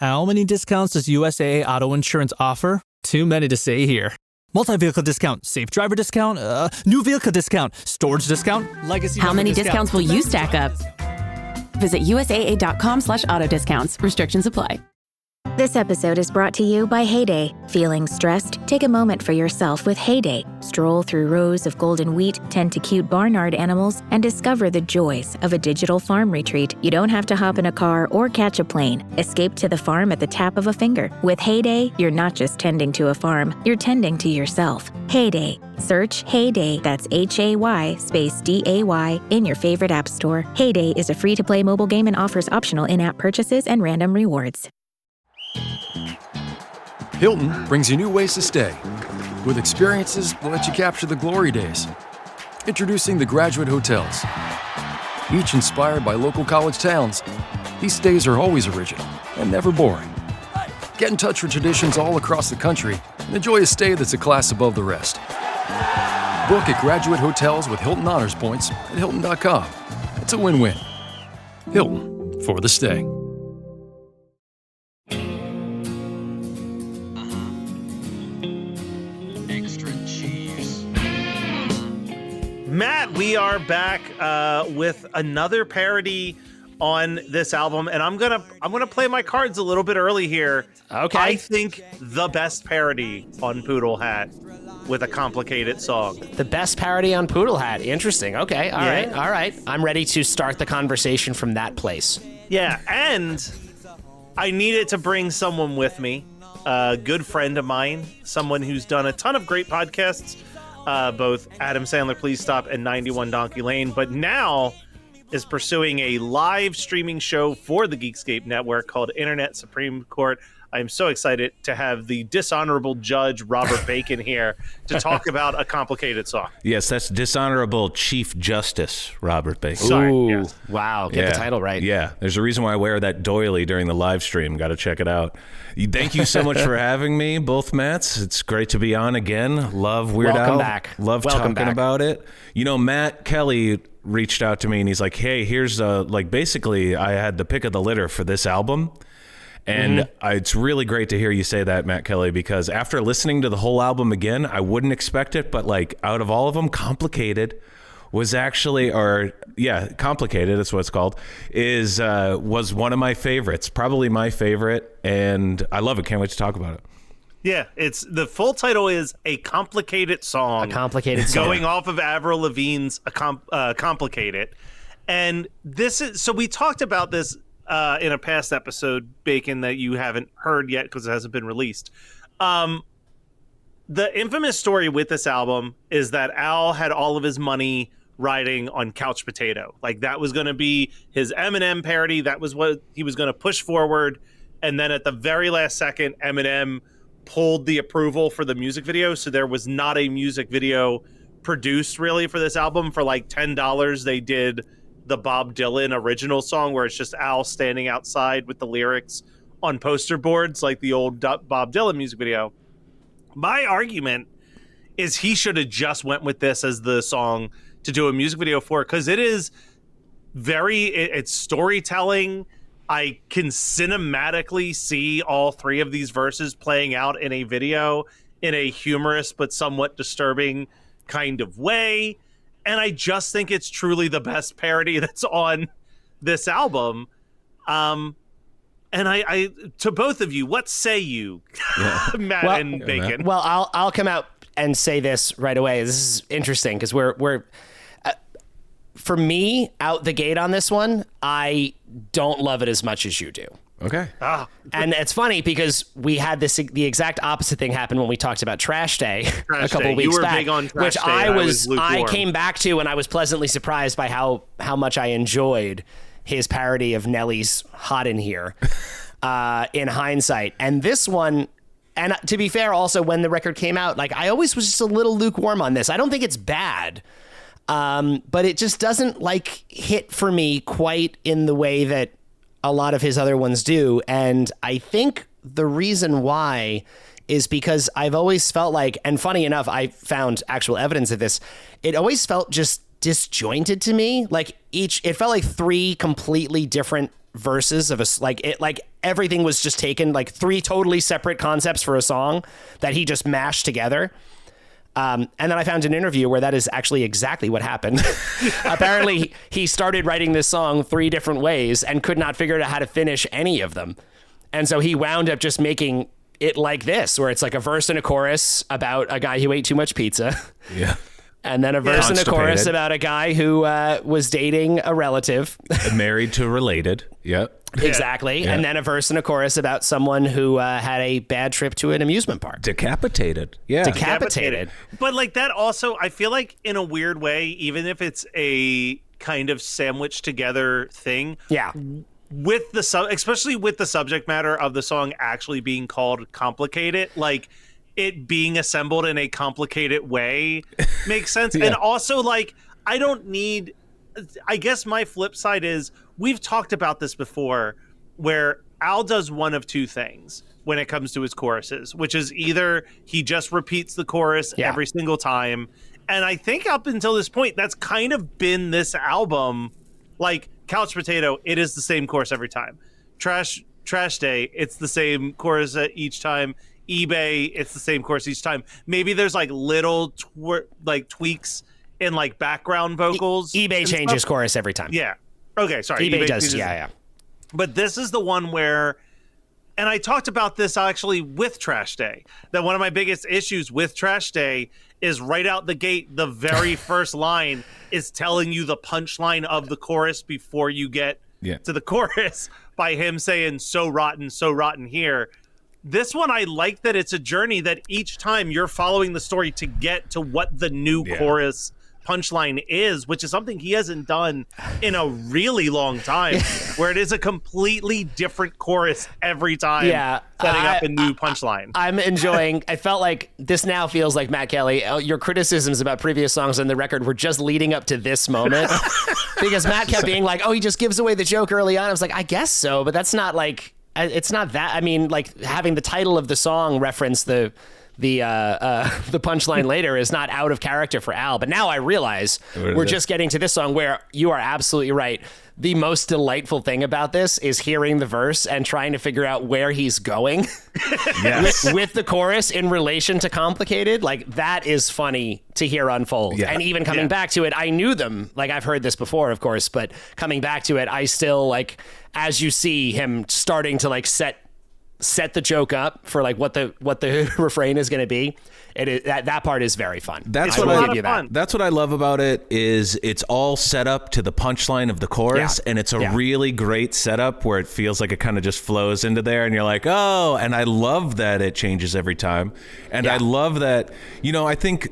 How many discounts does USAA Auto Insurance offer? Too many to say here. Multi-vehicle discount, safe driver discount, new vehicle discount, storage discount, legacy. How many discounts will you stack up? Visit USAA.com/auto discounts. Restrictions apply. This episode is brought to you by Heyday. Feeling stressed? Take a moment for yourself with Heyday. Stroll through rows of golden wheat, tend to cute barnyard animals, and discover the joys of a digital farm retreat. You don't have to hop in a car or catch a plane. Escape to the farm at the tap of a finger. With Heyday, you're not just tending to a farm, you're tending to yourself. Heyday. Search Heyday, that's Hay space DAY, in your favorite app store. Heyday is a free-to-play mobile game and offers optional in-app purchases and random rewards. Hilton brings you new ways to stay, with experiences that let you capture the glory days. Introducing the Graduate Hotels. Each inspired by local college towns, these stays are always original and never boring. Get in touch with traditions all across the country and enjoy a stay that's a class above the rest. Book at Graduate Hotels with Hilton Honors Points at Hilton.com. It's a win-win. Hilton, for the stay. Matt, we are back with another parody on this album, and I'm gonna play my cards a little bit early here. Okay. I think the best parody on Poodle Hat with a complicated song. The best parody on Poodle Hat. Interesting. Okay. All right. I'm ready to start the conversation from that place. Yeah, and I needed to bring someone with me, a good friend of mine, someone who's done a ton of great podcasts. Both Adam Sandler Please Stop and 91 Donkey Lane, but now is pursuing a live streaming show for the Geekscape Network called Internet Supreme Court. I'm so excited to have the dishonorable judge Robert Bacon here to talk about a complicated song. Yes, that's dishonorable Chief Justice Robert Bacon. Sorry. Ooh, Yes. wow. Get the title right. Yeah, there's a reason why I wear that doily during the live stream. Got to check it out. Thank you so much for having me, both Matts. It's great to be on again. Love Weird Al. Welcome back. Love Welcome talking back. about it. You know, Matt Kelly reached out to me and he's like, hey, here's basically I had the pick of the litter for this album. And it's really great to hear you say that, Matt Kelly, because after listening to the whole album again, I wouldn't expect it, but like out of all of them, Complicated was actually, Complicated, that's what it's called, was one of my favorites, probably my favorite, and I love it. Can't wait to talk about it. Yeah, it's the full title is A Complicated Song. A Complicated Song. Going off of Avril Lavigne's Complicated. And this is, so we talked about this in a past episode, Bacon, that you haven't heard yet because it hasn't been released. The infamous story with this album is that Al had all of his money riding on Couch Potato. Like that was going to be his Eminem parody. That was what he was going to push forward. And then at the very last second, Eminem pulled the approval for the music video. So there was not a music video produced really for this album. For like $10, they did the Bob Dylan original song where it's just Al standing outside with the lyrics on poster boards, like the old Bob Dylan music video. My argument is he should have just went with this as the song to do a music video for, because it is it's storytelling. I can cinematically see all three of these verses playing out in a video in a humorous but somewhat disturbing kind of way. And I just think it's truly the best parody that's on this album. And I to both of you, what say you, Matt and Bacon? Well, I'll come out and say this right away. This is interesting because we're for me, out the gate on this one, I don't love it as much as you do. Okay. And it's funny because we had the exact opposite thing happen when we talked about Trash Day a couple weeks back, big on Trash which Day, I came back to, and I was pleasantly surprised by how much I enjoyed his parody of Nelly's Hot in Here in hindsight. And this one, and to be fair, also when the record came out, like I always was just a little lukewarm on this. I don't think it's bad. But it just doesn't like hit for me quite in the way that a lot of his other ones do. And I think the reason why is because I've always felt like, and funny enough, I found actual evidence of this, it always felt just disjointed to me. Like it felt like three completely different verses of like everything was just taken, like 3 totally separate concepts for a song that he just mashed together. And then I found an interview where that is actually exactly what happened. Apparently, he started writing this song 3 different ways and could not figure out how to finish any of them. And so he wound up just making it like this, where it's like a verse and a chorus about a guy who ate too much pizza. Yeah. And then a verse and a chorus about a guy who was dating a relative. Married to related. Yep. Exactly. Yeah. And then a verse and a chorus about someone who had a bad trip to an amusement park. Decapitated. Yeah. Decapitated. But like that also, I feel like in a weird way, even if it's a kind of sandwiched together thing. Yeah. With especially with the subject matter of the song actually being called Complicated, like it being assembled in a complicated way makes sense. Yeah. And also, like, I guess my flip side is we've talked about this before where Al does one of 2 things when it comes to his choruses, which is either he just repeats the chorus every single time. And I think up until this point, that's kind of been this album. Like Couch Potato, it is the same chorus every time. Trash Day, it's the same chorus each time. eBay, it's the same chorus each time. Maybe there's like little tweaks in like background vocals. eBay changes chorus every time. Yeah. Okay, sorry. eBay does. Yeah. But this is the one where, and I talked about this actually with Trash Day, that one of my biggest issues with Trash Day is right out the gate, the very first line is telling you the punchline of the chorus before you get to the chorus by him saying, so rotten here. This one, I like that it's a journey that each time you're following the story to get to what the new chorus punchline is, which is something he hasn't done in a really long time, where it is a completely different chorus every time, setting up a new punchline. I'm enjoying, I felt like this now feels like Matt Kelly, your criticisms about previous songs on the record were just leading up to this moment. Because Matt kept being like, oh, he just gives away the joke early on. I was like, I guess so, but that's not like, it's not that. I mean, like having the title of the song reference the punchline later is not out of character for Al. But now I realize we're just getting to this song where you are absolutely right. The most delightful thing about this is hearing the verse and trying to figure out where he's going with the chorus in relation to Complicated. Like that is funny to hear unfold. Yeah. And even coming back to it, I knew them. Like I've heard this before, of course, but coming back to it, I still like, as you see him starting to like set the joke up for like what the refrain is going to be. It is that part is very fun. That's what I love about it is it's all set up to the punchline of the chorus, and it's a really great setup where it feels like it kind of just flows into there, and you're like, oh, and I love that it changes every time, and I love that. I think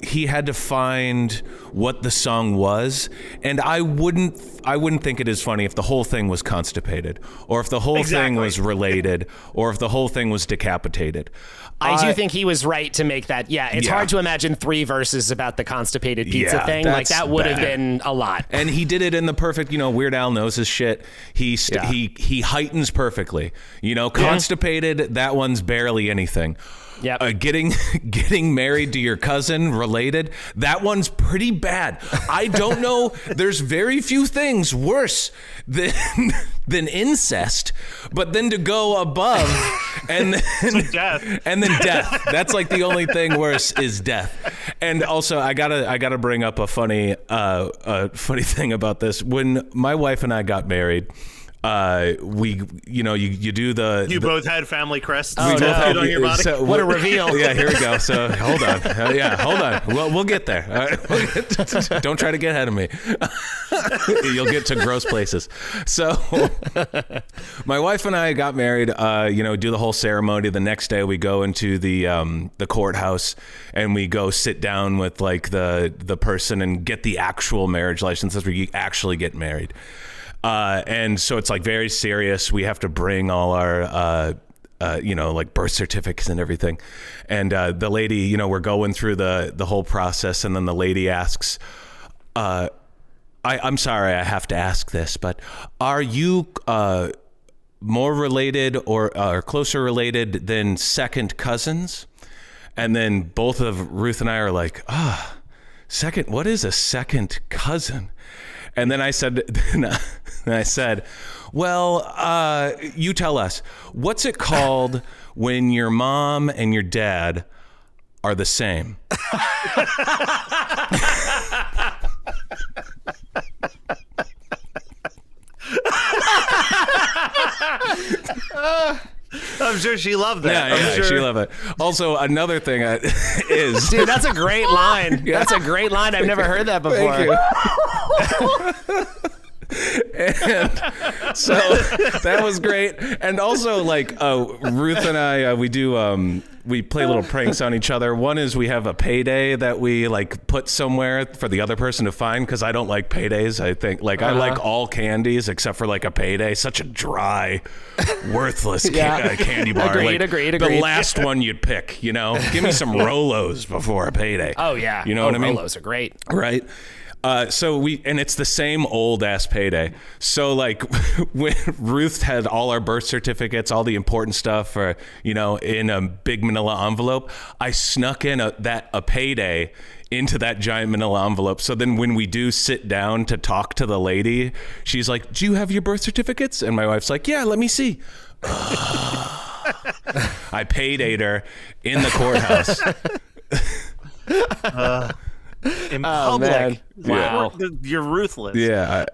he had to find what the song was, and I wouldn't think it is funny if the whole thing was constipated, or if the whole thing was related, or if the whole thing was decapitated. I do think he was right to make that. Yeah, it's hard to imagine 3 verses about the constipated pizza thing. Like that would have been a lot. And he did it in the perfect, Weird Al knows his shit. He heightens perfectly. Constipated, that one's barely anything. Yeah, getting married to your cousin, related, that one's pretty bad. I don't know. There's very few things worse than incest, but then to go above and then death. And then death. That's like the only thing worse is death. And also, I gotta bring up a funny thing about this. When my wife and I got married, you do the... You both had family crests. Oh, we both had on your body. So, what a reveal. Yeah, here we go. So hold on. Hold on. We'll get there. Don't try to get ahead of me. You'll get to gross places. So my wife and I got married, do the whole ceremony. The next day we go into the courthouse and we go sit down with like the person and get the actual marriage license. That's where you actually get married. And so it's like very serious. We have to bring all our, like birth certificates and everything. And the lady, we're going through the whole process. And then the lady asks, I'm sorry, I have to ask this, but are you more related or closer related than second cousins? And then both of Ruth and I are like, what is a second cousin? And then I said, And I said, well, you tell us, what's it called when your mom and your dad are the same? I'm sure she loved that. Yeah, I'm sure. she loved it. Also, another thing is... Dude, that's a great line. That's a great line. I've never heard that before. And so that was great. And also, like, Ruth and I, we play little pranks on each other. One is we have a payday that we like put somewhere for the other person to find, because I don't like paydays. I think I like all candies except for like a payday. Such a dry, worthless candy bar. Agreed. The last one you'd pick, you know? Give me some Rolos before a payday. Oh, yeah. You know what I mean? Rolos are great. Right. And it's the same old ass payday. So like when Ruth had all our birth certificates, all the important stuff, in a big manila envelope, I snuck in a payday into that giant manila envelope. So then when we do sit down to talk to the lady, she's like, do you have your birth certificates? And my wife's like, yeah, let me see. I paydayed her in the courthouse. In public. Man. Wow. You're ruthless. Yeah.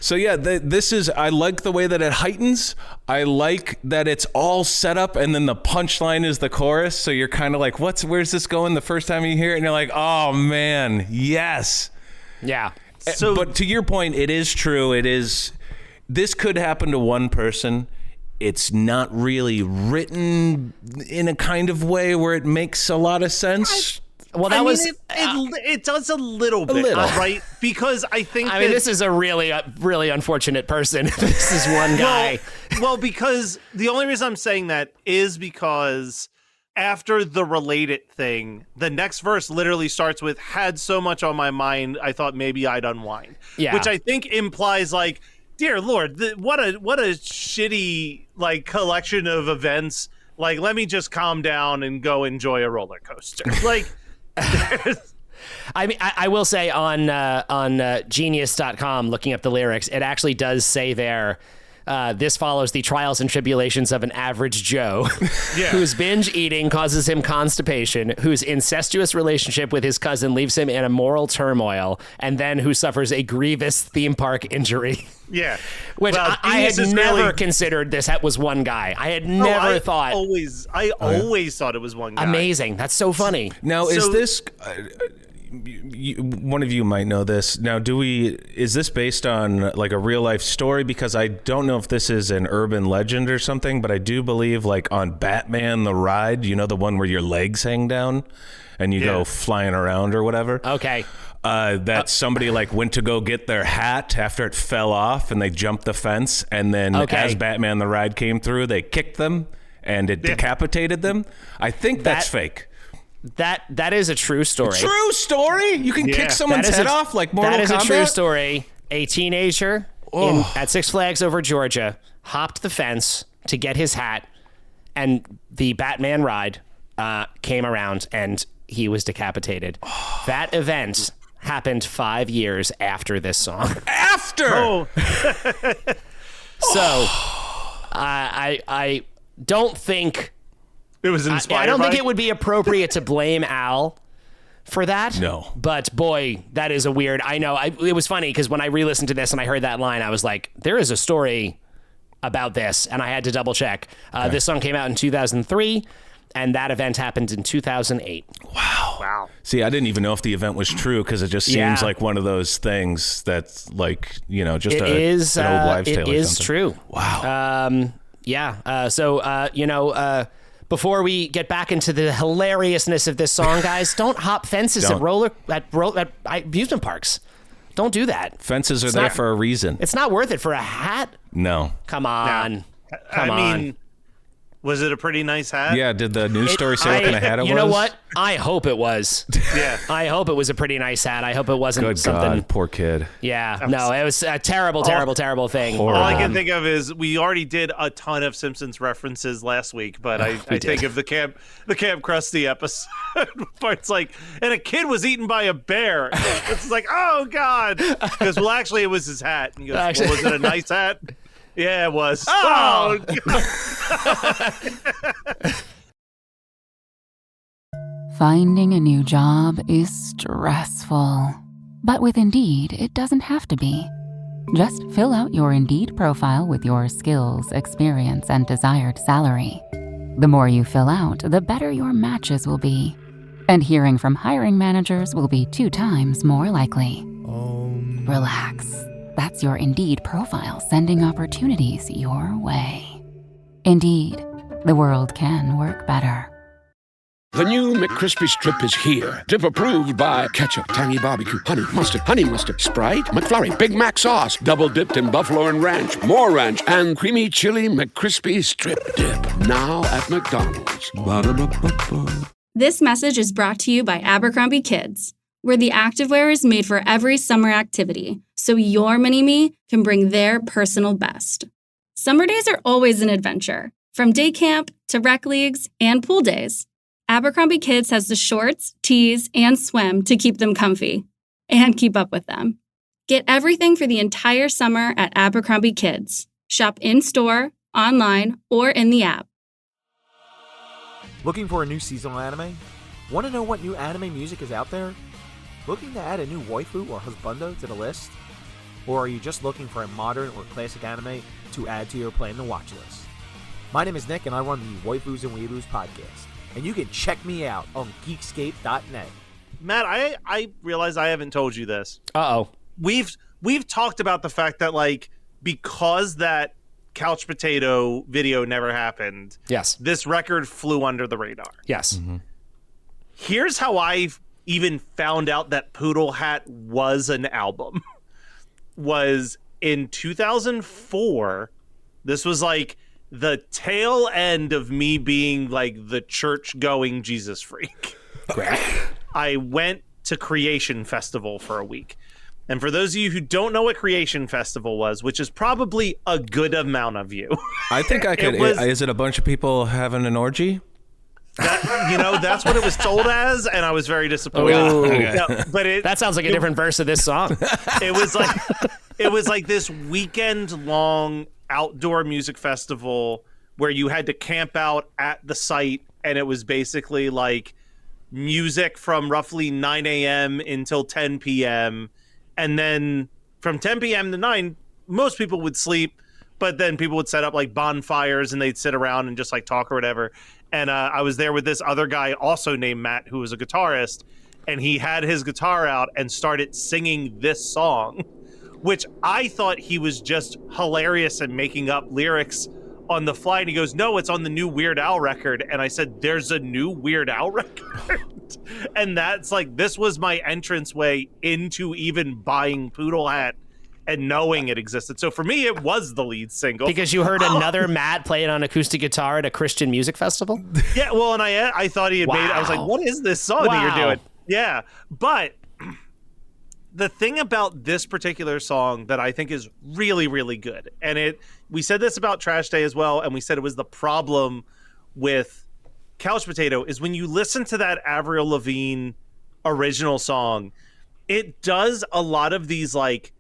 This is, I like the way that it heightens. I like that it's all set up and then the punchline is the chorus. So you're kind of like, where's this going the first time you hear it? And you're like, oh man, yes. Yeah. But to your point, it is true. This could happen to one person. It's not really written in a kind of way where it makes a lot of sense. It does a little bit, right? Because I think this is a really unfortunate person. This is one guy. Well, because the only reason I'm saying that is because after the related thing, the next verse literally starts with "had so much on my mind, I thought maybe I'd unwind." Yeah, which I think implies like, dear Lord, what a shitty like collection of events. Like, let me just calm down and go enjoy a roller coaster. Like. I mean, I will say on Genius.com, looking up the lyrics, it actually does say there, this follows the trials and tribulations of an average Joe whose binge eating causes him constipation, whose incestuous relationship with his cousin leaves him in a moral turmoil, and then who suffers a grievous theme park injury. Yeah. Which I had never considered this was one guy. I had never thought. I always thought it was one guy. Amazing. That's so funny. Now, is this... one of you might know this. Now, is this based on like a real life story? Because I don't know if this is an urban legend or something, but I do believe like on Batman the Ride, the one where your legs hang down and you go flying around or whatever. Okay. That somebody like went to go get their hat after it fell off and they jumped the fence. And then as Batman the Ride came through, they kicked them and it decapitated them. I think that's fake. That is a true story. True story? You can kick someone's head off like Mortal Kombat? That is a true story. A teenager at Six Flags over Georgia hopped the fence to get his hat, and the Batman ride came around, and he was decapitated. That event happened 5 years after this song. After? So, I don't think... It was inspired. I don't think it would be appropriate to blame Al for that. No. But boy, that is a weird... I know. It was funny because when I re-listened to this and I heard that line, I was like, there is a story about this. And I had to double check. This song came out in 2003 and that event happened in 2008. Wow. See, I didn't even know if the event was true because it just seems like one of those things that's like, just an old wives' tale or something. It is true. Wow. Before we get back into the hilariousness of this song, guys, don't hop fences at amusement parks. Don't do that. Fences are there for a reason. It's not worth it for a hat. No. Come on. I mean, Was it a pretty nice hat? Yeah, did the news story say what kind of hat it was? You know what? I hope it was. Yeah. I hope it was a pretty nice hat. I hope it wasn't Good something. God, poor kid. Yeah, no, it was a terrible thing. Horrible. All I can think of is we already did a ton of Simpsons references last week, but I think of the Camp Krusty episode where it's like, and a kid was eaten by a bear. It's like, oh God, because well, actually, it was his hat. And he goes, well, was it a nice hat? Yeah, it was. Oh. Finding a new job is stressful. But with Indeed, it doesn't have to be. Just fill out your Indeed profile with your skills, experience, and desired salary. The more you fill out, the better your matches will be. And hearing from hiring managers will be 2 times more likely. Relax. That's your Indeed profile sending opportunities your way. Indeed, the world can work better. The new McCrispy Strip is here. Dip approved by ketchup, tangy barbecue, honey mustard, Sprite, McFlurry, Big Mac sauce, double dipped in buffalo and ranch, more ranch, and creamy chili McCrispy Strip Dip. Now at McDonald's. Ba-da-ba-ba-ba. This message is brought to you by Abercrombie Kids, where the activewear is made for every summer activity, so your mini-me can bring their personal best. Summer days are always an adventure, from day camp to rec leagues and pool days. Abercrombie Kids has the shorts, tees, and swim to keep them comfy and keep up with them. Get everything for the entire summer at Abercrombie Kids. Shop in-store, online, or in the app. Looking for a new seasonal anime? Want to know what new anime music is out there? Looking to add a new waifu or husbando to the list? Or are you just looking for a modern or classic anime to add to your plan to watch list? My name is Nick and I run the Waifus and Weeaboos podcast. And you can check me out on Geekscape.net. Matt, I realize I haven't told you this. Uh-oh. We've talked about the fact that, like, because that Couch Potato video never happened, yes, this record flew under the radar. Yes. Mm-hmm. Here's how I even found out that Poodle Hat was an album. Was in 2004. This was like the tail end of me being like the church-going Jesus freak. Great. I went to Creation Festival for a week. And for those of you who don't know what Creation Festival was, which is probably a good amount of you. I think I could. Is it a bunch of people having an orgy? That's what it was told as, and I was very disappointed. Okay. But that sounds like a different verse of this song. It was like this weekend-long outdoor music festival where you had to camp out at the site, and it was basically like music from roughly 9 a.m. until 10 p.m. And then from 10 p.m. to 9, most people would sleep, but then people would set up like bonfires and they'd sit around and just like talk or whatever. And I was there with this other guy also named Matt, who was a guitarist, and he had his guitar out and started singing this song, which I thought he was just hilarious and making up lyrics on the fly. And he goes, no, it's on the new Weird Al record. And I said, there's a new Weird Al record? And that's like, this was my entranceway into even buying Poodle Hat and knowing it existed. So for me, it was the lead single. Because you heard another Matt play it on acoustic guitar at a Christian music festival? Yeah, well, and I thought he had made it. I was like, what is this song that you're doing? Yeah, but the thing about this particular song that I think is really, really good, and we said this about Trash Day as well, and we said it was the problem with Couch Potato, is when you listen to that Avril Lavigne original song, it does a lot of these like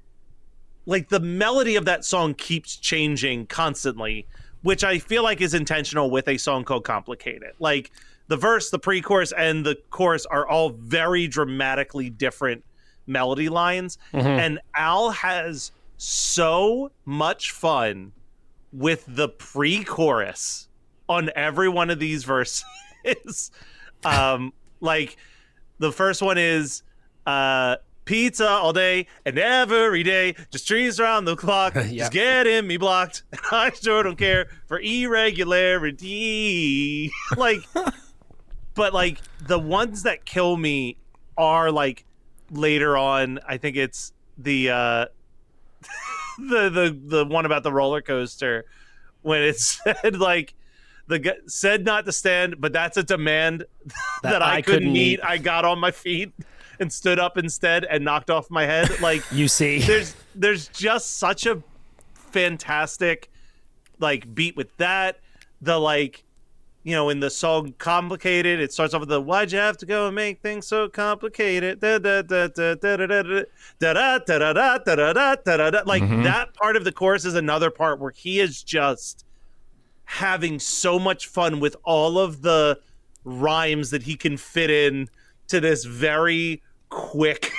the melody of that song keeps changing constantly, which I feel like is intentional with a song called Complicated. Like the verse, the pre-chorus, and the chorus are all very dramatically different melody lines. Mm-hmm. And Al has so much fun with the pre-chorus on every one of these verses. Like the first one is pizza all day and every day, just trees around the clock, just getting me blocked. I sure don't care for irregularity. But like the ones that kill me are like later on. I think it's the the one about the roller coaster when it said like said not to stand, but that's a demand that I couldn't meet. I got on my feet and stood up instead and knocked off my head. Like, you see, there's just such a fantastic like beat with that. The like, you know, in the song "Complicated," it starts off with the "Why'd you have to go and make things so complicated?" Like that part of the chorus is another part where he is just having so much fun with all of the rhymes that he can fit in to this very quick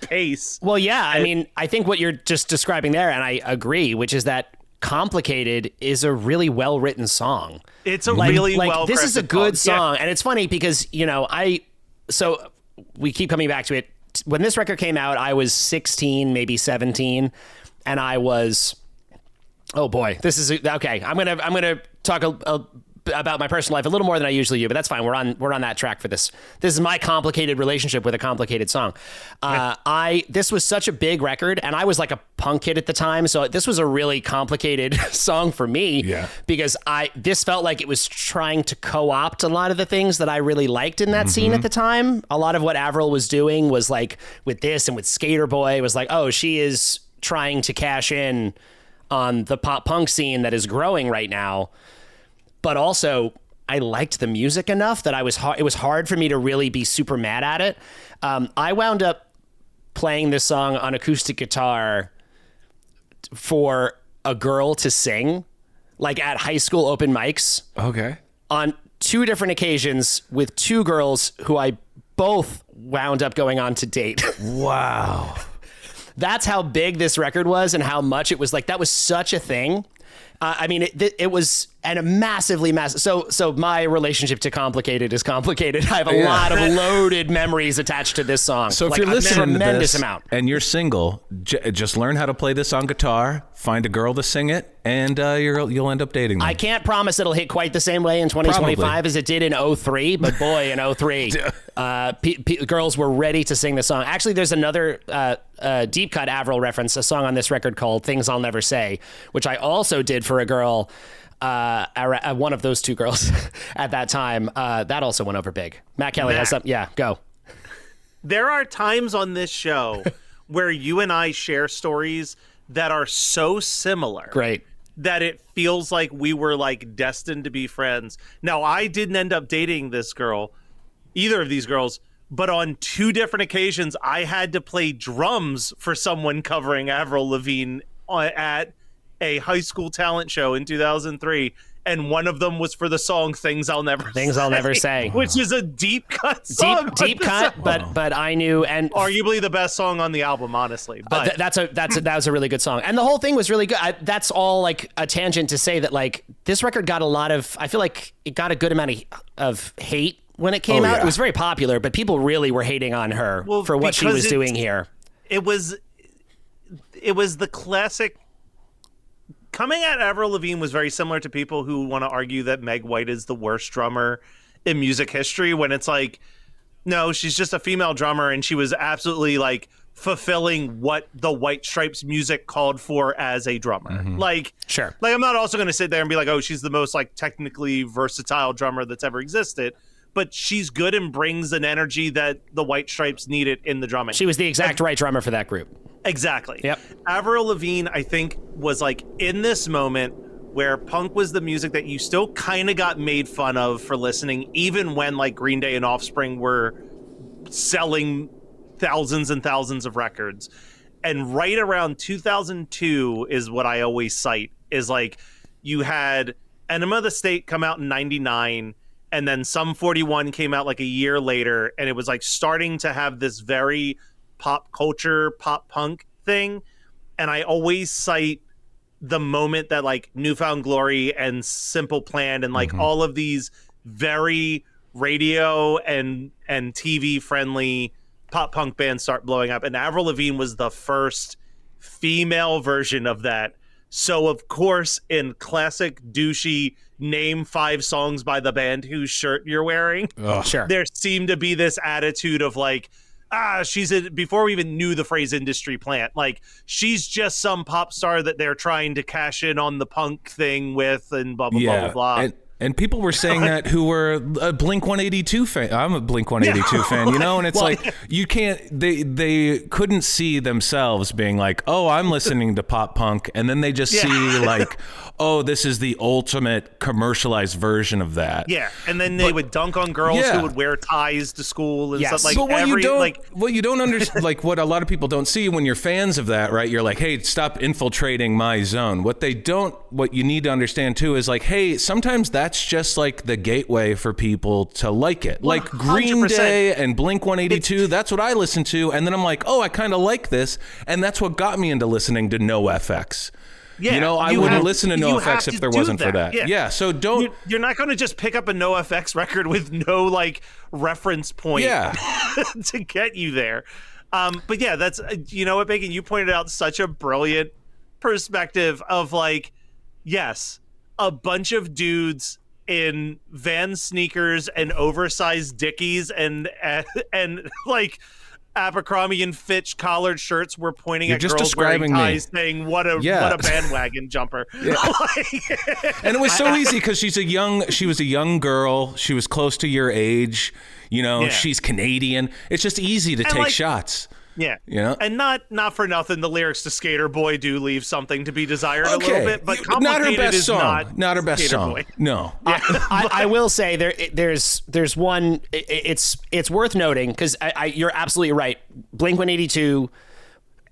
pace. Well, yeah, I mean, I think what you're just describing there, and I agree, which is that "Complicated" is a really well-written song. It's a really well. This is a good song, and it's funny because, you know, so we keep coming back to it. When this record came out, I was 16, maybe 17, and I was, oh boy, this is okay. I'm gonna talk about my personal life a little more than I usually do, but that's fine. We're on that track for this. This is my complicated relationship with a complicated song. This was such a big record, and I was like a punk kid at the time, so this was a really complicated song for me. Yeah. Because this felt like it was trying to co-opt a lot of the things that I really liked in that scene at the time. A lot of what Avril was doing was like with this and with Skater Boy was like, oh, she is trying to cash in on the pop punk scene that is growing right now. But also, I liked the music enough that it was hard for me to really be super mad at it. I wound up playing this song on acoustic guitar for a girl to sing, like at high school open mics. Okay. On 2 different occasions with 2 girls who I both wound up going on to date. Wow. That's how big this record was and how much it was like, that was such a thing. I mean, it was a massively massive. So my relationship to "Complicated" is complicated. I have a lot of loaded memories attached to this song. So if like you're listening to tremendous this amount. and you're single, just learn how to play this on guitar, find a girl to sing it, and you'll end up dating them. I can't promise it'll hit quite the same way in 2025 Probably. as it did in 03, but boy, in 03, girls were ready to sing the song. Actually, there's another deep cut Avril reference, a song on this record called "Things I'll Never Say," which I also did for a girl. One of those 2 girls at that time, that also went over big. Matt Kelly has something. Yeah, go. There are times on this show where you and I share stories that are so similar. Great. That it feels like we were like destined to be friends. Now, I didn't end up dating this girl, either of these girls, but on 2 different occasions, I had to play drums for someone covering Avril Lavigne at a high school talent show in 2003, and one of them was for the song "Things I'll Never Say," which is a deep cut song. Deep cut, but I knew, and arguably the best song on the album, honestly. But that was a really good song, and the whole thing was really good. That's all like a tangent to say that like this record got a lot of. I feel like it got a good amount of hate when it came out. It was very popular, but people really were hating on her for what she was doing here. It was the classic. Coming at Avril Lavigne was very similar to people who want to argue that Meg White is the worst drummer in music history, when it's like, no, she's just a female drummer, and she was absolutely like fulfilling what the White Stripes music called for as a drummer. Mm-hmm. Like, sure. Like, I'm not also going to sit there and be like, oh, she's the most like technically versatile drummer that's ever existed. But she's good and brings an energy that the White Stripes needed in the drumming. She was the exact right drummer for that group. Exactly. Yep. Avril Lavigne, I think, was like in this moment where punk was the music that you still kind of got made fun of for listening, even when like Green Day and Offspring were selling thousands and thousands of records. And right around 2002 is what I always cite, is like you had Enema of the State come out in 99, and then Sum 41 came out like a year later, and it was like starting to have this very pop culture, pop punk thing. And I always cite the moment that like Newfound Glory and Simple Plan and like all of these very radio and TV friendly pop punk bands start blowing up. And Avril Lavigne was the first female version of that. So of course, in classic douchey name 5 songs by the band whose shirt you're wearing, sure, there seemed to be this attitude of like, before we even knew the phrase industry plant, like she's just some pop star that they're trying to cash in on the punk thing with, and blah blah blah blah blah. And people were saying that who were a Blink-182 fan. I'm a Blink-182 fan, you know? And it's like, you can't, they couldn't see themselves being like, oh, I'm listening to pop punk. And then they just see like, oh, this is the ultimate commercialized version of that. Yeah. And then they would dunk on girls who would wear ties to school and stuff like but what you don't understand, like what a lot of people don't see when you're fans of that, right? You're like, hey, stop infiltrating my zone. What you need to understand too is like, hey, sometimes that's just like the gateway for people to like it. Like 100%. Green Day and Blink-182, that's what I listen to. And then I'm like, oh, I kind of like this. And that's what got me into listening to NoFX. Yeah, you know, I wouldn't listen to NoFX if there wasn't for that. Yeah, so don't... You're not going to just pick up a NoFX record with no, like, reference point to get you there. But yeah, that's... You know what, Bacon? You pointed out such a brilliant perspective of, like, yes, a bunch of dudes in Vans sneakers and oversized Dickies and like... Abercrombie and Fitch collared shirts were pointing at girls wearing ties saying, what a bandwagon jumper. Yeah. And it was so easy because she was a young girl. She was close to your age. You know, she's Canadian. It's just easy to take shots. Yeah. You know? And not for nothing, the lyrics to Skater Boy do leave something to be desired a little bit, but Complicated not her best is song. Not her best Skater song. Boy. No. I will say there's one, it's worth noting because you're absolutely right. Blink-182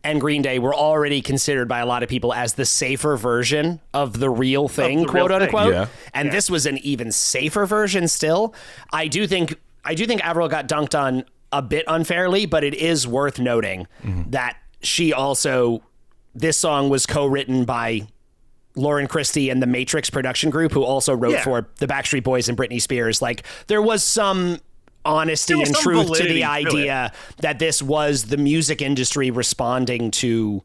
and Green Day were already considered by a lot of people as the safer version of the real thing, quote unquote. Yeah. And this was an even safer version still. I do think Avril got dunked on a bit unfairly, but it is worth noting that this song was co-written by Lauren Christie and the Matrix production group, who also wrote for the Backstreet Boys and Britney Spears. Like, there was some honesty and truth to the idea that this was the music industry responding to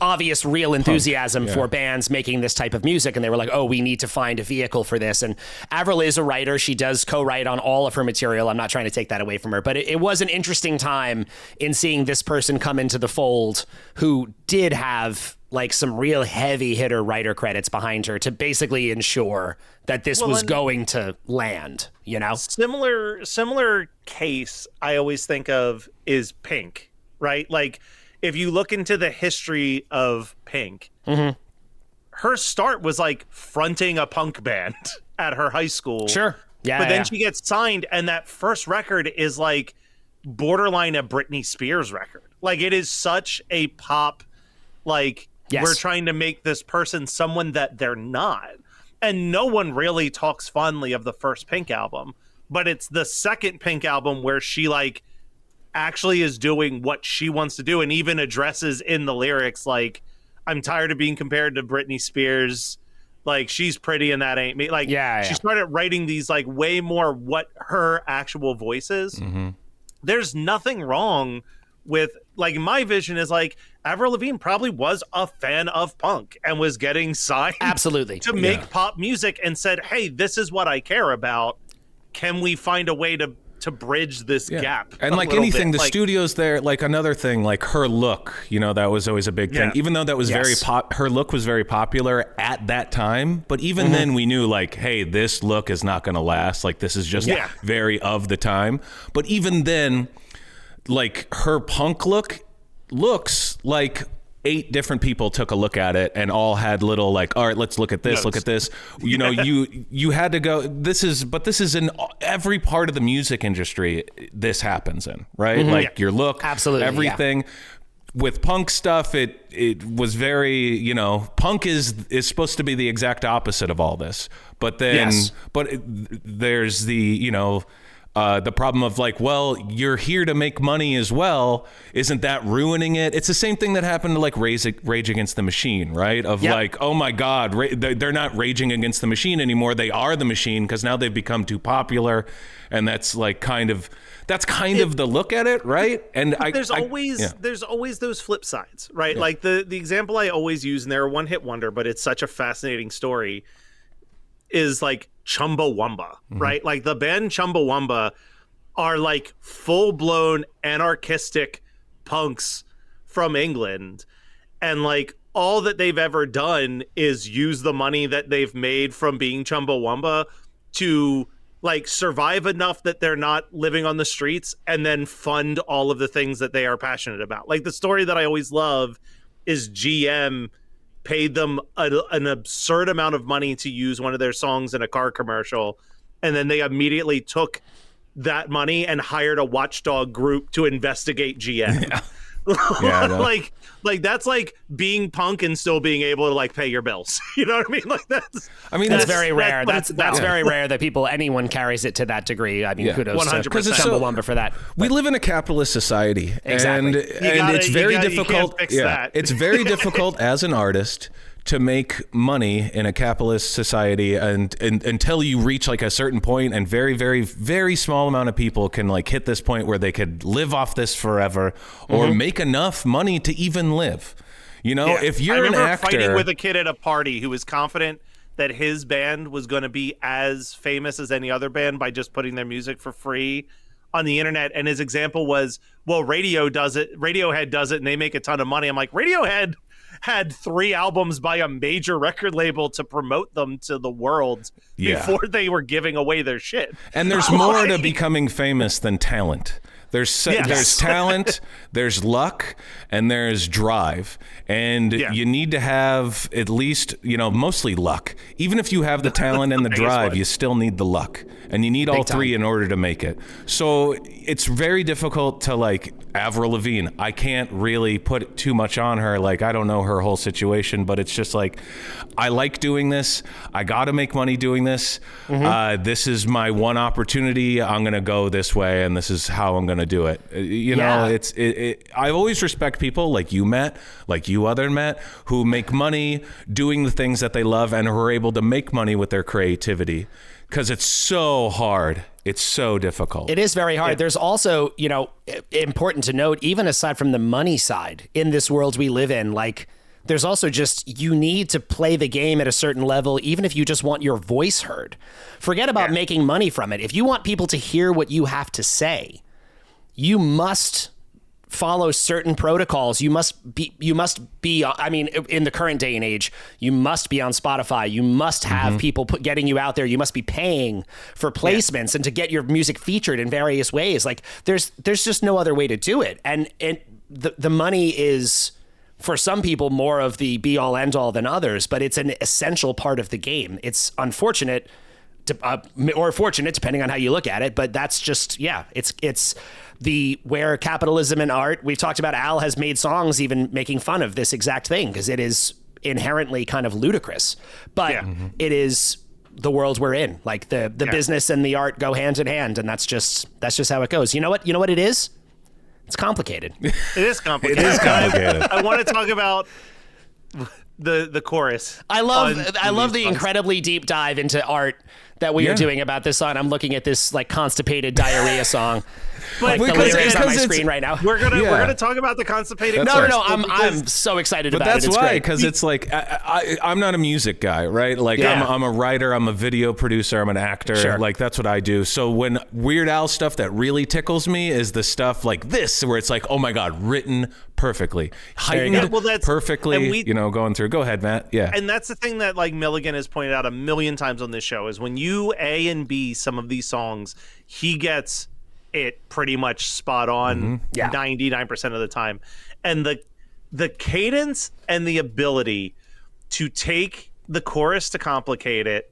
obvious real enthusiasm for bands making this type of music. And they were like, oh, we need to find a vehicle for this. And Avril is a writer. She does co-write on all of her material. I'm not trying to take that away from her, but it was an interesting time in seeing this person come into the fold who did have like some real heavy hitter writer credits behind her to basically ensure that this was going to land, you know? Similar case I always think of is Pink, right? Like, if you look into the history of Pink, her start was like fronting a punk band at her high school. Sure. Yeah. But then she gets signed, and that first record is like borderline a Britney Spears record. Like, it is such a pop, like, we're trying to make this person someone that they're not. And no one really talks fondly of the first Pink album, but it's the second Pink album where she like actually is doing what she wants to do and even addresses in the lyrics like, I'm tired of being compared to Britney Spears, like, she's pretty and that ain't me. Like, she started writing these like way more what her actual voice is. There's nothing wrong with, like, my vision is like Avril Lavigne probably was a fan of punk and was getting signed to make pop music and said, hey, this is what I care about. Can we find a way to bridge this gap? And like anything, the studio's there. Like, another thing, like her look, you know, that was always a big thing. Even though that was her look was very popular at that time. But even then we knew like, hey, this look is not going to last. Like, this is just very of the time. But even then, like, her punk looks like 8 different people took a look at it and all had little like, all right, let's look at this, look at this. You know, you had to go, this is in every part of the music industry this happens in, right? Like your look, everything. With punk stuff, it was very, you know, punk is supposed to be the exact opposite of all this. But then, there's the, you know, the problem of like, well, you're here to make money as well. Isn't that ruining it? It's the same thing that happened to like Rage Against the Machine, right? Of like, oh my God, they're not raging against the machine anymore. They are the machine because now they've become too popular. And that's like kind of the look at it, right? And there's always those flip sides, right? Yeah. Like the example I always use, and they're a one-hit wonder, but it's such a fascinating story, is like Chumbawamba, right? Like the band Chumbawamba are like full-blown anarchistic punks from England, and like all that they've ever done is use the money that they've made from being Chumbawamba to like survive enough that they're not living on the streets and then fund all of the things that they are passionate about. Like the story that I always love is GM paid them an absurd amount of money to use one of their songs in a car commercial, and then they immediately took that money and hired a watchdog group to investigate GM. Yeah. like that's like being punk and still being able to like pay your bills. You know what I mean? Like that's very rare. That's very rare that anyone carries it to that degree. I mean, kudos 100%. To Chumbawamba for that. We live in a capitalist society, and it's very difficult. It's very difficult as an artist to make money in a capitalist society, and until you reach like a certain point, and very, very, very small amount of people can like hit this point where they could live off this forever or make enough money to even live. You know, if you're an actor, fighting with a kid at a party who was confident that his band was going to be as famous as any other band by just putting their music for free on the internet, and his example was, well, Radiohead does it, and they make a ton of money. I'm like, Radiohead had 3 albums by a major record label to promote them to the world before they were giving away their shit. And there's more to becoming famous than talent. There's talent, there's luck, and there's drive. And you need to have at least, mostly luck. Even if you have the talent and the drive, you still need the luck. And you need all 3 in order to make it. So it's very difficult to like Avril Lavigne. I can't really put too much on her. Like, I don't know her whole situation, but it's just like, I like doing this. I got to make money doing this. This is my one opportunity. I'm going to go this way, and this is how I'm going to do it. I always respect people like you, Matt, like you, other Matt, who make money doing the things that they love and who are able to make money with their creativity, because it's so hard. It's so difficult. It is very hard. Yeah. There's also, important to note, even aside from the money side, in this world we live in, like, there's also just, you need to play the game at a certain level, even if you just want your voice heard. Forget about making money from it. If you want people to hear what you have to say, you must follow certain protocols. You must be, I mean, in the current day and age, you must be on Spotify. You must have people getting you out there. You must be paying for placements and to get your music featured in various ways. Like there's just no other way to do it. And the money is, for some people, more of the be all end all than others, but it's an essential part of the game. It's unfortunate or fortunate, depending on how you look at it, but that's just, it's where capitalism and art, we've talked about, Al has made songs even making fun of this exact thing, because it is inherently kind of ludicrous, but it is the world we're in. Like the business and the art go hand in hand, and that's just how it goes. You know what it is? It's complicated. It is complicated. I want to talk about the chorus. I love the incredibly deep dive into art that we are doing about this song. I'm looking at this like constipated diarrhea song. But like the lyrics on my screen right now. We're gonna talk about the constipated. No. I'm so excited about it. But that's why, because it's like I'm not a music guy, right? Like I'm a writer, I'm a video producer, I'm an actor. Sure. Like that's what I do. So when Weird Al stuff that really tickles me is the stuff like this, where it's like, oh my God, written perfectly, heightened perfectly. Going through. Go ahead, Matt. Yeah. And that's the thing that like Milligan has pointed out a million times on this show is when you A and B some of these songs, he gets it pretty much spot on 99% of the time. And the cadence and the ability to take the chorus to complicate it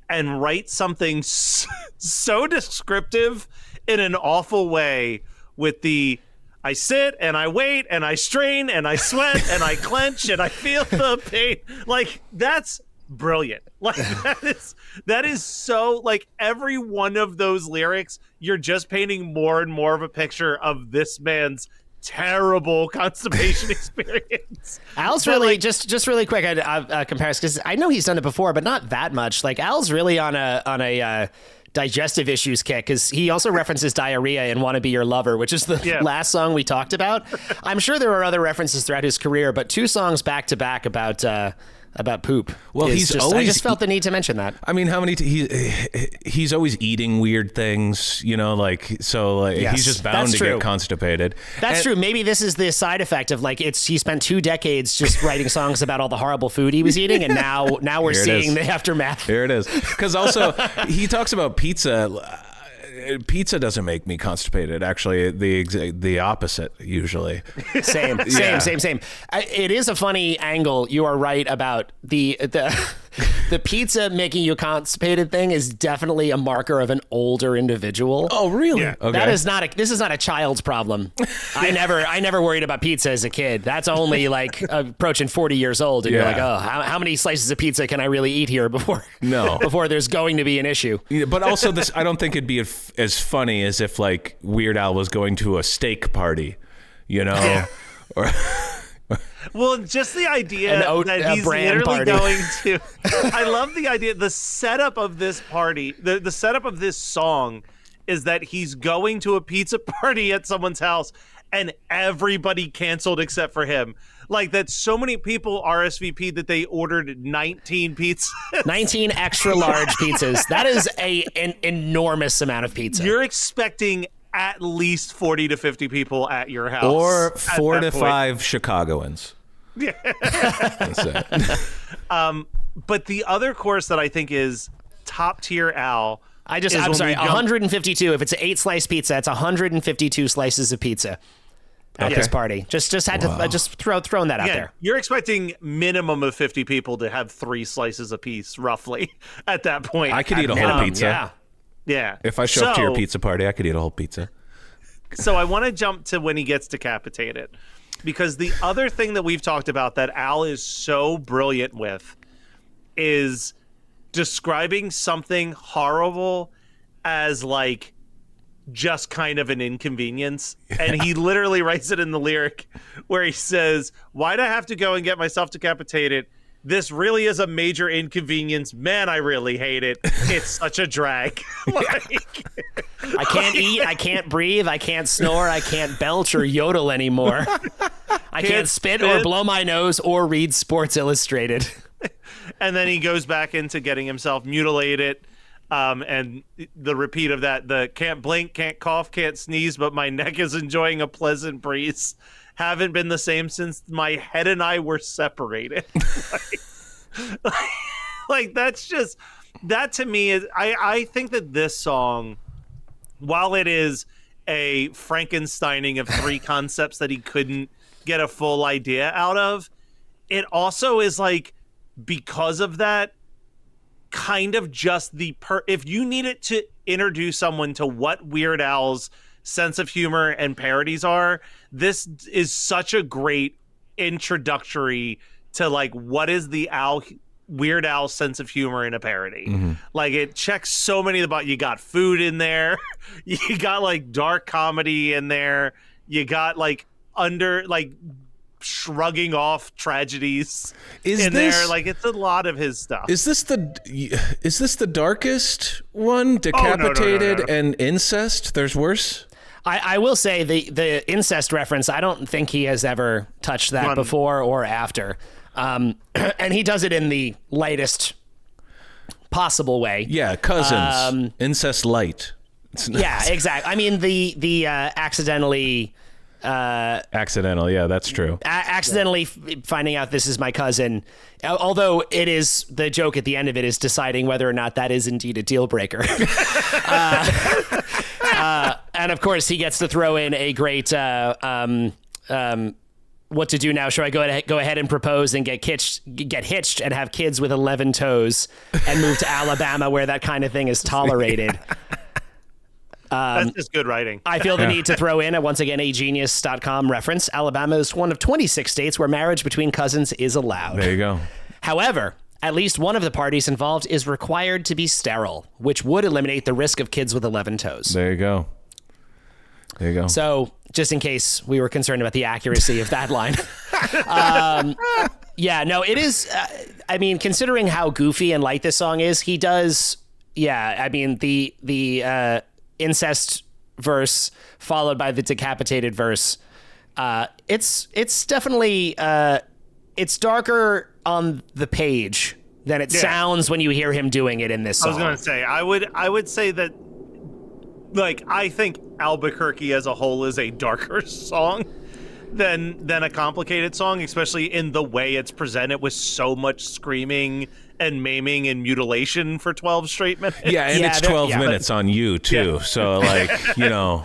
and write something so descriptive in an awful way with the I sit and I wait and I strain and I sweat and I clench and I feel the pain. Like that's brilliant. Like that is so, like, every one of those lyrics, you're just painting more and more of a picture of this man's terrible constipation experience. Al's really just really quick comparison, because I know he's done it before, but not that much. Like Al's really on a digestive issues kick, because he also references diarrhea in "Wanna Be Your Lover," which is the last song we talked about. I'm sure there are other references throughout his career, but 2 songs back to back about about poop. Well, I just felt the need to mention that. I mean, how many he's always eating weird things, you know, like, so like, Yes, he's just bound to true. get constipated. That's true. Maybe this is the side effect of like he spent 2 decades just writing songs about all the horrible food he was eating, and now we're Here it seeing is. the aftermath. Here it is. Because also he talks about pizza. Pizza doesn't make me constipated. Actually, the opposite usually. Same. It is a funny angle. You are right about the pizza making you constipated thing is definitely a marker of an older individual. Oh, really? Yeah. Okay. This is not a child's problem. I never worried about pizza as a kid. That's only like approaching 40 years old, and you're like, oh, how many slices of pizza can I really eat here before there's going to be an issue? Yeah, but also this, I don't think it'd be as funny as if like Weird Al was going to a steak party, you know? Yeah. Or Well, just the idea that he's brand literally party. going to. I love the idea. The setup of this party, the setup of this song, is that he's going to a pizza party at someone's house, and everybody canceled except for him. Like that, so many people RSVP'd that they ordered 19 pizzas. 19 extra large pizzas. That is an enormous amount of pizza. You're expecting at least 40 to 50 people at your house, or at 4 to that point. 5 Chicagoans. Yeah. That's it. But the other chorus that I think is top tier Al. I'm is sorry, when we 152. If it's an 8-slice pizza, it's 152 slices of pizza at this party. Just had to just throwing that out there. You're expecting minimum of 50 people to have 3 slices apiece, roughly, at that point. I could eat a whole pizza. Yeah. If I show up to your pizza party, I could eat a whole pizza. So I want to jump to when he gets decapitated, because the other thing that we've talked about that Al is so brilliant with is describing something horrible as like just kind of an inconvenience. And he literally writes it in the lyric where he says, "Why'd I have to go and get myself decapitated? This really is a major inconvenience. Man, I really hate it. It's such a drag." Like, I can't eat, I can't breathe, I can't snore, I can't belch or yodel anymore. I can't spit or blow my nose or read Sports Illustrated. and then he goes back into getting himself mutilated. And the repeat of that, the can't blink, can't cough, can't sneeze, but my neck is enjoying a pleasant breeze. Haven't been the same since my head and I were separated. like that's just, that to me is, I think that this song, while it is a Frankensteining of 3 concepts that he couldn't get a full idea out of, it also is like, because of that, kind of just if you needed to introduce someone to what Weird Al's sense of humor and parodies are, this is such a great introductory to like what is the Weird Al sense of humor in a parody. Mm-hmm. Like it checks so many of the boxes. You got food in there, you got like dark comedy in there, you got like shrugging off tragedies there. Like it's a lot of his stuff. Is this the darkest one? Decapitated no. and incest? There's worse? I will say the incest reference, I don't think he has ever touched that before or after. And he does it in the lightest possible way. Yeah, cousins. Incest light. Yeah, exactly. I mean, the accidentally... accidental, yeah, that's true. Accidentally finding out this is my cousin, although it is, the joke at the end of it is deciding whether or not that is indeed a deal breaker. And of course he gets to throw in a great what to do now. Should I go ahead and propose and get hitched and have kids with 11 toes and move to Alabama where that kind of thing is tolerated? That's just good writing. I feel the need to throw in once again a genius.com reference. Alabama is one of 26 states where marriage between cousins is allowed. There you go. However, at least one of the parties involved is required to be sterile, which would eliminate the risk of kids with 11 toes. There you go. There you go. So, just in case we were concerned about the accuracy of that line. Yeah, no, it is. I mean, considering how goofy and light this song is, he does. Yeah, I mean, the incest verse followed by the decapitated verse. It's definitely it's darker on the page than it sounds when you hear him doing it in this song. I was going to say, I would say that, like, I think Albuquerque as a whole is a darker song than a complicated song, especially in the way it's presented with so much screaming and maiming and mutilation for 12 straight minutes. Yeah, and it's 12 minutes on you, too. Yeah. So, like, you know.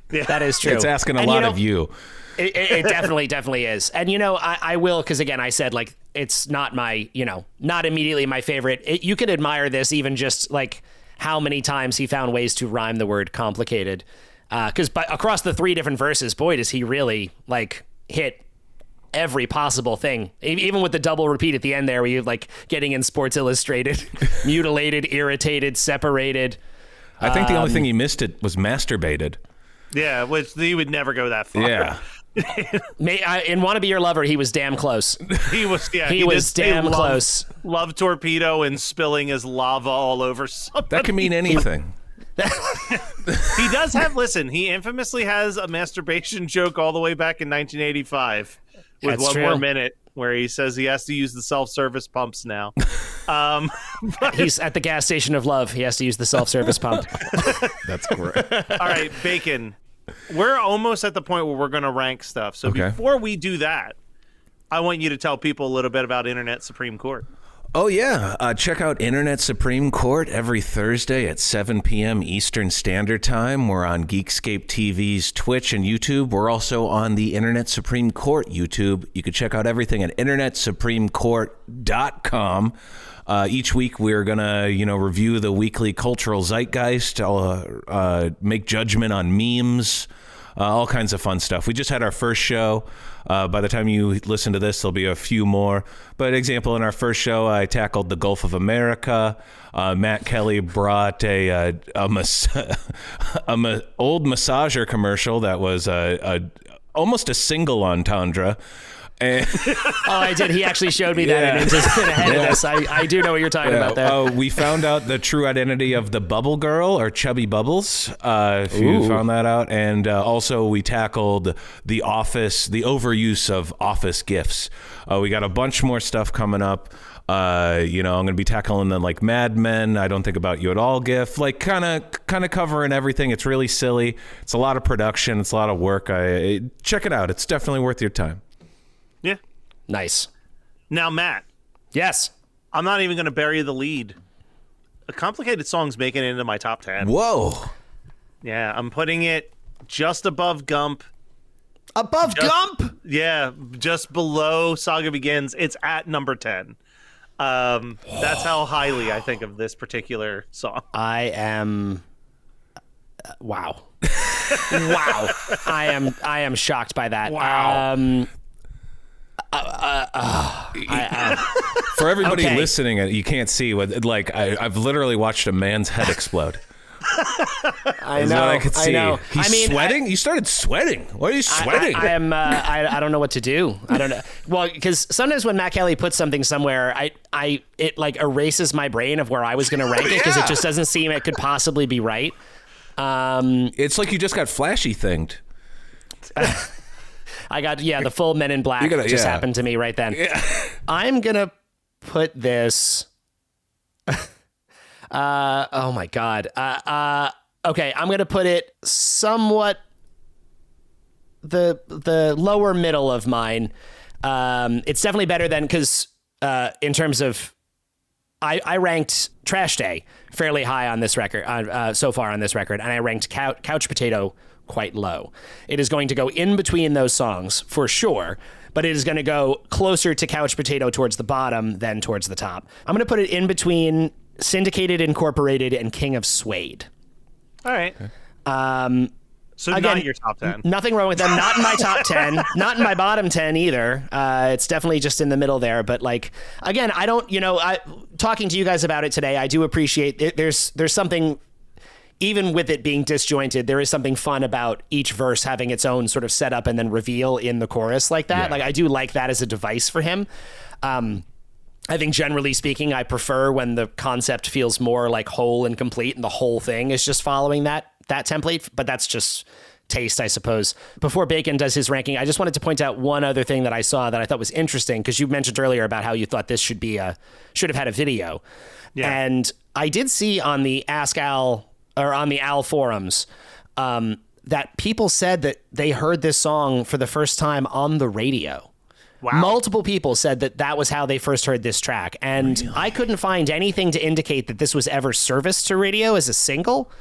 That is true. It's asking a lot of you. It definitely is. And, you know, I will, because, again, I said, like, it's not my, you know, not immediately my favorite. You could admire this even just, like, how many times he found ways to rhyme the word complicated. Because across the 3 different verses, boy, does he really, like, hit every possible thing. Even with the double repeat at the end there, where you're, like, getting in Sports Illustrated, mutilated, irritated, separated. I think the only thing he missed it was masturbated. Yeah, which he would never go that far. Yeah. In Wanna Be Your Lover, he was damn close. He was, yeah. He was damn close. Love torpedo and spilling his lava all over something. That can mean anything. He does have, listen, he infamously has a masturbation joke all the way back in 1985 with That's One true. More Minute, where he says he has to use the self-service pumps now. He's at the gas station of love. He has to use the self-service pump. That's correct. All right, Bacon. We're almost at the point where we're going to rank stuff. So before we do that, I want you to tell people a little bit about Internet Supreme Court. Oh, yeah. Check out Internet Supreme Court every Thursday at 7 p.m. Eastern Standard Time. We're on Geekscape TV's Twitch and YouTube. We're also on the Internet Supreme Court YouTube. You can check out everything at internetsupremecourt.com. Each week, we're going to, review the weekly cultural zeitgeist, make judgment on memes, all kinds of fun stuff. We just had our first show. By the time you listen to this, there'll be a few more. But example, in our first show, I tackled the Gulf of America. Matt Kelly brought a old massager commercial that was almost a single entendre. And I did. He actually showed me that ahead of this. I do know what you're talking about there. We found out the true identity of the Bubble Girl, or Chubby Bubbles, if you found that out. And also we tackled the overuse of Office gifts. We got a bunch more stuff coming up. I'm going to be tackling the like Mad Men, I Don't Think About You at All gif, like kind of covering everything. It's really silly. It's a lot of production. It's a lot of work. Check it out. It's definitely worth your time. Yeah. Nice. Now, Matt. Yes. I'm not even going to bury the lead. A Complicated Song's making it into my top 10. Whoa. Yeah, I'm putting it just above Gump. Above Gump? Yeah, just below Saga Begins. It's at number 10. That's how highly I think of this particular song. I am... wow. Wow. I am shocked by that. Wow. For everybody listening, you can't see what I've literally watched a man's head explode. I know. What I could see. I know. He's sweating. You started sweating. Why are you sweating? I don't know what to do. I don't know. Well, because sometimes when Matt Kelly puts something somewhere, it like erases my brain of where I was going to rank it because it just doesn't seem it could possibly be right. It's like you just got flashy thinged. I got, the full Men in Black happened to me right then. Yeah. I'm going to put this... oh, my God. Okay, I'm going to put it somewhat the lower middle of mine. It's definitely better than, because in terms of... I ranked Trash Day fairly high on this record, so far on this record, and I ranked Couch Potato quite low. It is going to go in between those songs for sure, but it is going to go closer to Couch Potato towards the bottom than towards the top. I'm going to put it in between Syndicated Incorporated and King of Suede. All right. So again, not your top 10. Nothing wrong with them. Not in my top 10. Not in my bottom 10 either. It's definitely just in the middle there. But like, again, I don't, talking to you guys about it today, I do appreciate it. There's something, even with it being disjointed, there is something fun about each verse having its own sort of setup and then reveal in the chorus like that. Yeah. Like I do like that as a device for him. I think generally speaking, I prefer when the concept feels more like whole and complete and the whole thing is just following that template. But that's just taste, I suppose. Before Bacon does his ranking, I just wanted to point out one other thing that I saw that I thought was interesting, because you mentioned earlier about how you thought this should have had a video. Yeah. And I did see on the Ask Al, or on the Al forums, that people said that they heard this song for the first time on the radio. Wow. Multiple people said that was how they first heard this track. And really? I couldn't find anything to indicate that this was ever serviced to radio as a single.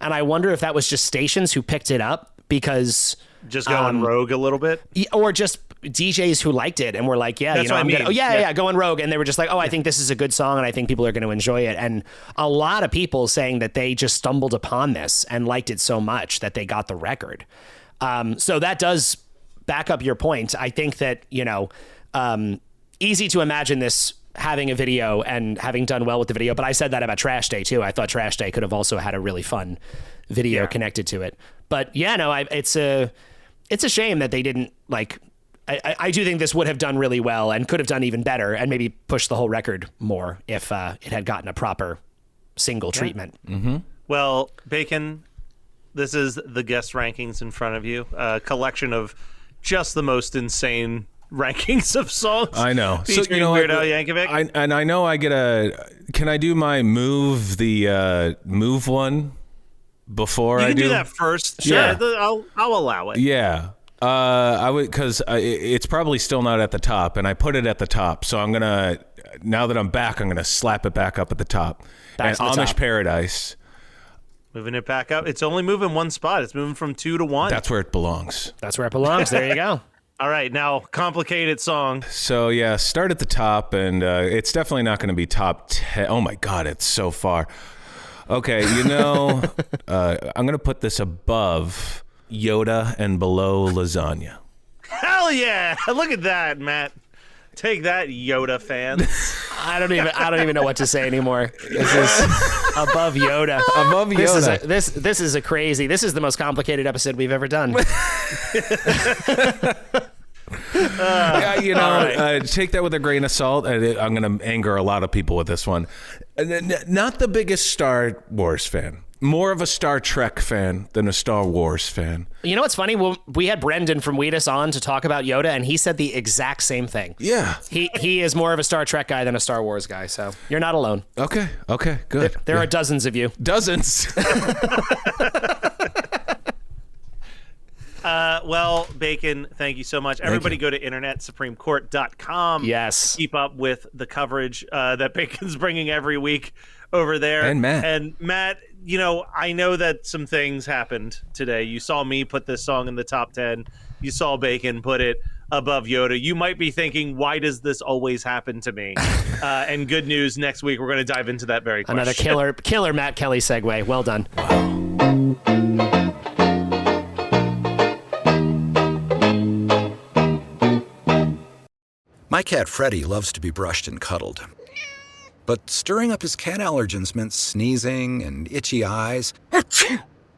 And I wonder if that was just stations who picked it up because... Just going rogue a little bit? Or just DJs who liked it and were like, yeah, that's going rogue. And they were just like, I think this is a good song and I think people are going to enjoy it. And a lot of people saying that they just stumbled upon this and liked it so much that they got the record. So that does back up your point. I think that, easy to imagine this having a video and having done well with the video. But I said that about Trash Day too. I thought Trash Day could have also had a really fun video connected to it. But it's a shame that they didn't I do think this would have done really well and could have done even better and maybe pushed the whole record more if it had gotten a proper single treatment. Mm-hmm. Well, Bacon, this is the guest rankings in front of you, a collection of just the most insane rankings of songs. I know. Featuring Weird Al Yankovic. I know I get can I do my move one before I do? You can do that first. Sure. Yeah. I'll allow it. Yeah. I would, because it's probably still not at the top, and I put it at the top. So I'm gonna, now that I'm back, I'm gonna slap it back up at the top. And Amish Paradise. Moving it back up. It's only moving one spot. It's moving from 2 to 1. That's where it belongs. There you go. All right, now complicated song. So yeah, start at the top, and it's definitely not going to be top 10. Oh my God, it's so far. Okay, I'm going to put this above Yoda and below Lasagna. Hell yeah! Look at that, Matt. Take that, Yoda fans. I don't even know what to say anymore. This is above Yoda. Above Yoda. This is the most complicated episode we've ever done. Take that with a grain of salt. I'm going to anger a lot of people with this one. Not the biggest Star Wars fan. More of a Star Trek fan than a Star Wars fan. You know what's funny? Well, we had Brendan from Wheatus on to talk about Yoda, and he said the exact same thing. Yeah. He is more of a Star Trek guy than a Star Wars guy, so you're not alone. Okay, good. There are dozens of you. Dozens. Well, Bacon, thank you so much. Everybody go to internetsupremecourt.com. Yes. Keep up with the coverage that Bacon's bringing every week over there. And Matt. I know that some things happened today. You saw me put this song in the top 10. You saw Bacon put it above Yoda. You might be thinking, why does this always happen to me? And good news, next week we're going to dive into that very question. Another killer Matt Kelly segue. Well done. My cat Freddie loves to be brushed and cuddled. But stirring up his cat allergens meant sneezing and itchy eyes.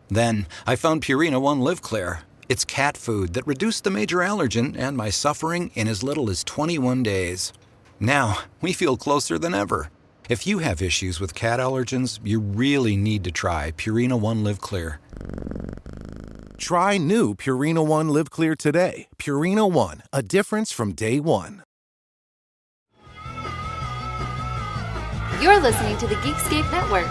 Then I found Purina One Live Clear. It's cat food that reduced the major allergen and my suffering in as little as 21 days. Now, we feel closer than ever. If you have issues with cat allergens, you really need to try Purina One Live Clear. Try new Purina One Live Clear today. Purina One, a difference from day one. You're listening to the Geekscape Network.